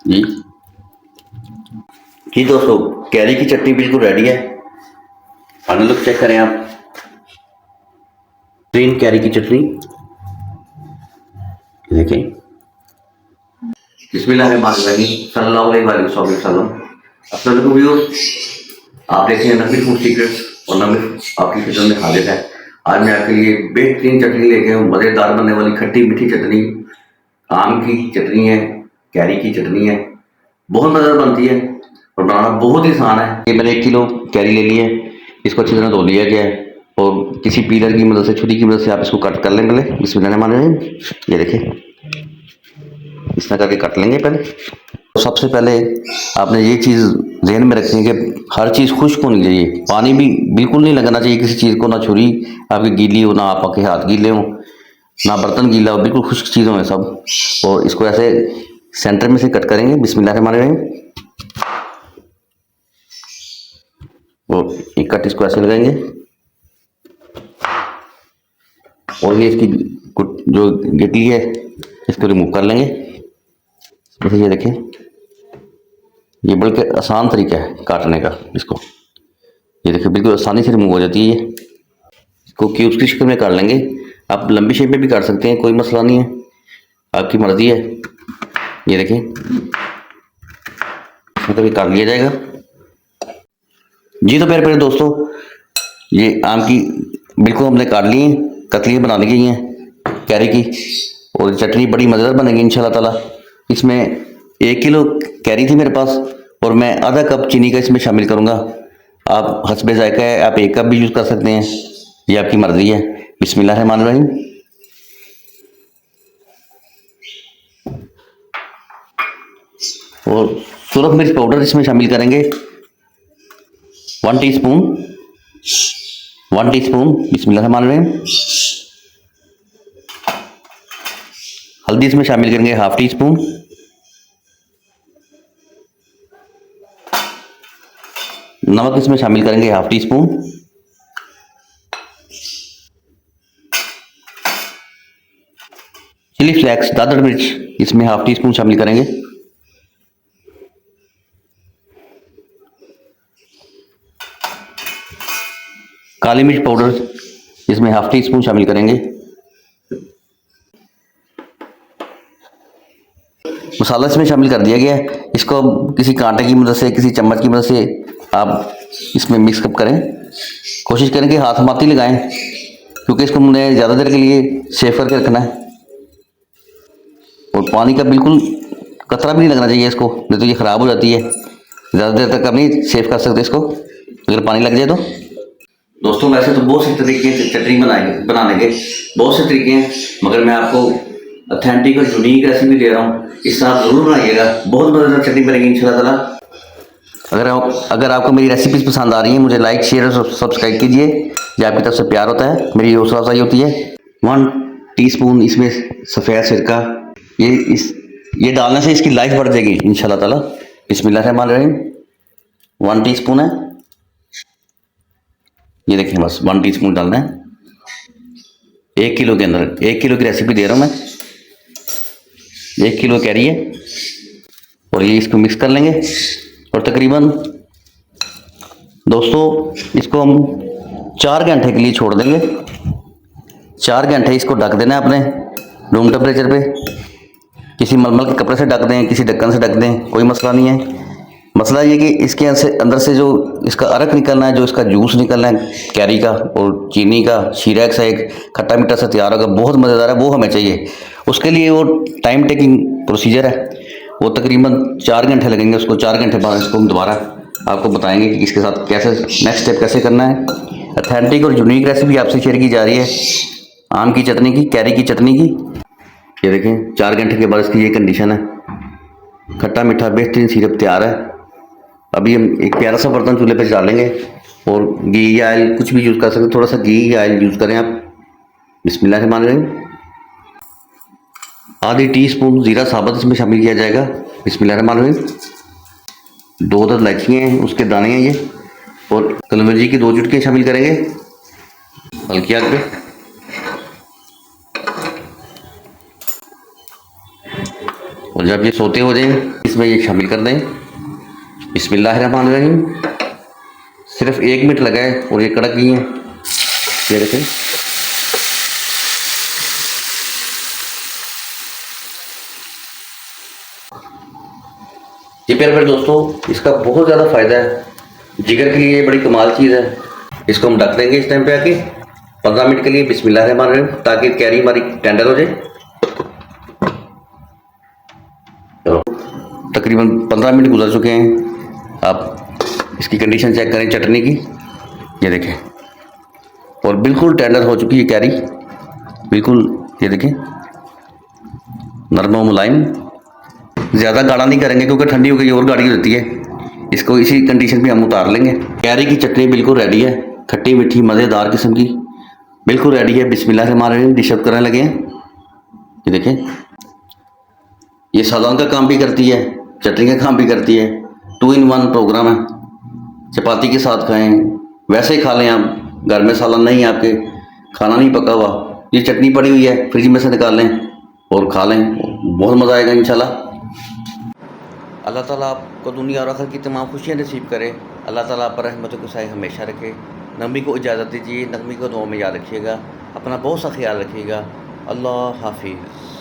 जी जी दोस्तों, कैरी की चटनी बिल्कुल रेडी है। फाइनल लुक चेक करें आप। ग्रीन कैरी की चटनी देखें। बिस्मिल्लाहिर्रहमानिर्रहीम, सल्लल्लाहु अलैहि वसल्लम। अस्सलाम वालेकुम व्यूअर्स, आप देख रहे हैं नबी फूड सीक्रेट्स और नबी आपकी किचन में हाजिर है। आज मैं आपके लिए बेहतरीन चटनी लेके आया हूँ, मज़ेदार बनने वाली खट्टी मीठी चटनी। आम की चटनी है, कैरी की चटनी है, बहुत मज़ेदार बनती है और बनाना बहुत ही आसान है। ये मैंने 1 किलो कैरी ले ली है, इसको अच्छी तरह धो लिया गया है और किसी पीलर की मदद से, छुरी की मदद से आप इसको कट कर लें। पहले बिस्मिल्लाहिर्रहमानिर्रहीम, ये देखिए इस तरह करके कट लेंगे। पहले तो सबसे पहले आपने ये चीज़ ध्यान में रखनी है कि हर चीज़ खुश्क होनी चाहिए, पानी भी बिल्कुल नहीं लगाना चाहिए किसी चीज़ को, ना छुरी आपकी गीली हो, ना आपके हाथ गीले हो, ना बर्तन गीला हो, बिल्कुल खुश्क चीज़ हो सब। और इसको ऐसे सेंटर में से कट करेंगे बिस्मिल्लाहिर्रहमानिर्रहीम। और एक कट इसको ऐसे लगाएंगे और ये इसकी जो गिटली है इसको रिमूव कर लेंगे। जैसे ये देखें, ये बल्कि आसान तरीका है काटने का इसको। ये देखिए बिल्कुल आसानी से रिमूव हो जाती है। ये इसको क्यूब्स की शक्ल में काट लेंगे। आप लंबी शेप में भी काट सकते हैं, कोई मसला नहीं है, आपकी मर्जी है। ये देखिए मतलब ये काट लिया जाएगा। जी तो प्यारे प्यारे दोस्तों, ये आम की बिल्कुल हमने काट ली है, कतली बना ली गई हैं कैरी की, और चटनी बड़ी मज़ेदार बनेगी इंशाल्लाह ताला। इसमें 1 किलो कैरी थी मेरे पास और मैं आधा कप चीनी का इसमें शामिल करूँगा। आप हस्बे जायका है, आप 1 कप भी यूज़ कर सकते हैं, ये आपकी मर्जी है। बिस्मिल्लाहिर्रहमानिर्रहीम। और सुरख मिर्च पाउडर इसमें शामिल करेंगे 1 टीस्पून। 1 टीस्पून बिस्मिल्लाहिर्रहमानिर्रहीम। हल्दी इसमें शामिल करेंगे 1/2 टीस्पून। नमक इसमें शामिल करेंगे 1/2 टीस्पून। चिली फ्लेक्स दादड़ मिर्च इसमें 1/2 टीस्पून शामिल करेंगे। काली मिर्च पाउडर इसमें 1/2 टीस्पून शामिल करेंगे। मसाला इसमें शामिल कर दिया गया है। इसको किसी कांटे की मदद से, किसी चम्मच की मदद से आप इसमें मिक्स अप करें। कोशिश करें कि हाथ मत ही लगाएं, क्योंकि इसको हमने ज़्यादा देर के लिए सेव करके रखना है। और पानी का बिल्कुल कतरा भी नहीं लगना चाहिए इसको, नहीं तो ये ख़राब हो जाती है। ज़्यादा देर तक आप नहीं सेव कर सकते इसको, अगर पानी लग जाए तो। दोस्तों वैसे तो बहुत से तरीके हैं चटनी बनाने के, बहुत से तरीके हैं, मगर मैं आपको ऑथेंटिक और यूनिक रेसिपी दे रहा हूँ। इस तरह आप ज़रूर बनाइएगा, बहुत मज़ेदार चटनी बनेगी इंशाल्लाह ताला। अगर आपको मेरी रेसिपीज़ पसंद आ रही हैं, मुझे लाइक शेयर और सब्सक्राइब कीजिए, ये आपकी तरफ से प्यार होता है, मेरी हौसला अफजाई होती है। 1 टीस्पून इसमें सफ़ेद सिरका, ये डालने से इसकी लाइफ बढ़ जाएगी इंशाल्लाह ताला। बिस्मिल्लाहिर्रहमानिर्रहीम। 1 टीस्पून है, ये देखिए बस 1 टीस्पून डालना है 1 किलो के अंदर। 1 किलो की रेसिपी दे रहा हूँ मैं, 1 किलो कैरी है। और ये इसको मिक्स कर लेंगे और तकरीबन दोस्तों इसको हम 4 घंटे के लिए छोड़ देंगे। 4 घंटे इसको ढक देना है अपने रूम टेम्परेचर पे। किसी मलमल के कपड़े से ढक दें, किसी ढक्कन से ढक दें, कोई मसला नहीं है। मसला ये कि इसके अंदर से जो इसका अरक निकलना है, जो इसका जूस निकलना है कैरी का और चीनी का, शीरा सा एक खट्टा मीठा सा तैयार होगा, बहुत मज़ेदार है, वो हमें चाहिए। उसके लिए वो टाइम टेकिंग प्रोसीजर है, वो तकरीबन 4 घंटे लगेंगे। उसको 4 घंटे बाद इसको हम दोबारा आपको बताएंगे कि इसके साथ कैसे नेक्स्ट स्टेप कैसे करना है। अथेंटिक और यूनिक रेसिपी आपसे शेयर की जा रही है आम की चटनी की, कैरी की चटनी की। ये देखें 4 घंटे के बाद इसकी ये कंडीशन है, खट्टा मीठा बेहतरीन सिरप तैयार है। अभी हम एक प्यारा सा बर्तन चूल्हे पे डालेंगे और घी या ऑयल कुछ भी यूज़ कर सकते हैं, थोड़ा सा घी या ऑयल यूज़ करें आप। बिस्मिल्लाहिर्रहमानिर्रहीम। आधी टीस्पून जीरा साबुत इसमें शामिल किया जाएगा। बिस्मिल्लाहिर्रहमानिर्रहीम। 2 दर इलायचियाँ हैं, उसके दाने हैं ये। और कलौंजी की 2 चुटकियाँ शामिल करेंगे हल्की आग पे। और और जब ये सोते हो जाए इसमें ये शामिल कर दें। बिस्मिल्लाहिर्रहमानिर्रहीम। सिर्फ 1 मिनट लगा है और ये कड़क गई हैं। ये देखें, ये प्यारे दोस्तों, इसका बहुत ज़्यादा फ़ायदा है। जिगर के लिए ये बड़ी कमाल चीज़ है। इसको हम ढक देंगे इस टाइम पे आके 15 मिनट के लिए, बिस्मिल्लाहिर्रहमानिर्रहीम, ताकि कैरी हमारी टेंडर हो जाए। चलो, तकरीबन 15 मिनट गुजर चुके हैं। आप इसकी कंडीशन चेक करें चटनी की, ये देखें, और बिल्कुल टेंडर हो चुकी है कैरी, बिल्कुल। ये देखें, नरम और मुलायम। ज़्यादा गाढ़ा नहीं करेंगे क्योंकि ठंडी हो गई और गाढ़ी हो जाती है। इसको इसी कंडीशन पे हम उतार लेंगे। कैरी की चटनी बिल्कुल रेडी है, खट्टी मीठी मज़ेदार किस्म की, बिल्कुल रेडी है। बिस्मिल्लाहिर्रहमानिर्रहीम, डिश अप करने लगे हैं। ये देखें, ये सालन का काम भी करती है, चटनी का काम भी करती है। 2 in 1 प्रोग्राम है। चपाती के साथ खाएं, वैसे ही खा लें आप। घर में सालन नहीं है आपके, खाना नहीं पका हुआ, ये चटनी पड़ी हुई है, फ्रिज में से निकाल लें और खा लें, बहुत मज़ा आएगा इंशाल्लाह। अल्लाह ताला आपको दुनिया और आखिरत की तमाम खुशियाँ नसीब करे। अल्लाह ताला आप पर रहमतों को साए हमेशा रखे। नमी को इजाज़त दीजिए, नगमी को दुआ में याद रखिएगा। अपना बहुत सा ख्याल रखिएगा। अल्लाह हाफिज़।